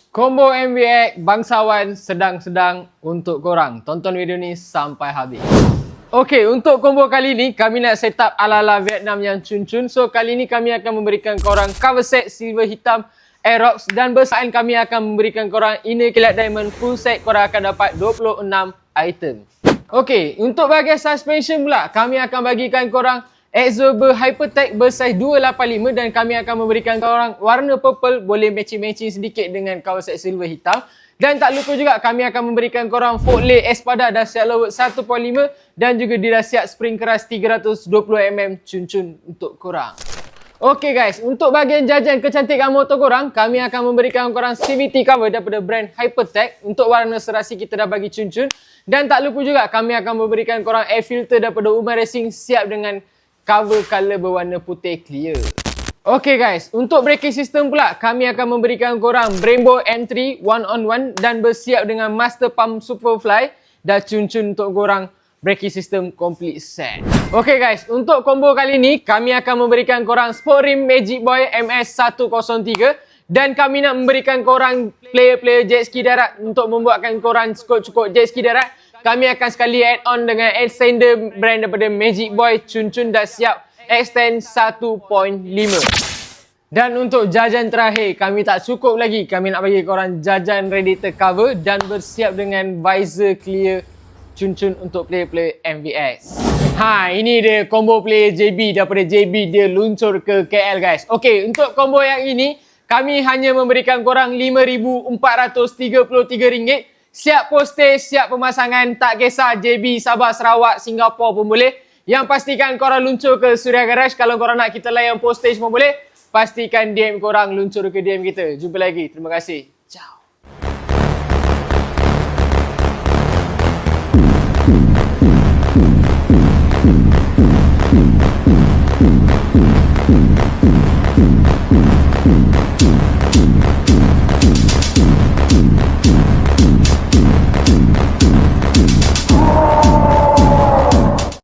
Combo MVX bangsawan sedang-sedang untuk korang. Tonton video ni sampai habis. Okey, untuk combo kali ni kami nak set up ala-ala Vietnam yang cun-cun. So kali ni kami akan memberikan korang cover set silver hitam Aerox dan bersamaan kami akan memberikan korang inner kilat diamond full set. Korang akan dapat 26 item. Okey, untuk bahagian suspension pula kami akan bagikan korang Absorber Hypertech bersaiz 285 dan kami akan memberikan korang warna purple, boleh matching-matching sedikit dengan cover set silver hitam. Dan tak lupa juga kami akan memberikan korang fork lay Espada dahsyat lowet 1.5 dan juga dahsyat spring keras 320mm cun-cun untuk korang. Okey guys, untuk bahagian jajan kecantikan motor korang, kami akan memberikan korang CVT cover daripada brand Hypertech. Untuk warna serasi kita dah bagi cun-cun. Dan tak lupa juga kami akan memberikan korang air filter daripada Umar Racing siap dengan cover color berwarna putih clear. Okey guys, untuk braking system pula kami akan memberikan korang Brembo M3 1-on-1 dan bersiap dengan Master Pump Superfly dan cun-cun untuk korang braking system complete set. Okey guys, untuk combo kali ni kami akan memberikan korang Sport Rim Magic Boy MS103 dan kami nak memberikan korang player-player jet ski darat. Untuk membuatkan korang cukup jet ski darat, kami akan sekali add on dengan extender brand daripada Magic Boy cun-cun dah siap extend 1.5. Dan untuk jajan terakhir, kami tak cukup lagi. Kami nak bagi korang jajan radiator cover dan bersiap dengan visor clear cun-cun untuk player-player MVX. Ini dia combo player JB. Daripada JB dia luncur ke KL guys. Okey, untuk combo yang ini kami hanya memberikan korang RM5,433. Siap postage, siap pemasangan, tak kisah JB, Sabah, Sarawak, Singapura pun boleh. Yang pastikan korang luncur ke Suria Garage. Kalau korang nak kita layan postage pun boleh. Pastikan DM korang luncur ke DM kita. Jumpa lagi. Terima kasih. Ciao.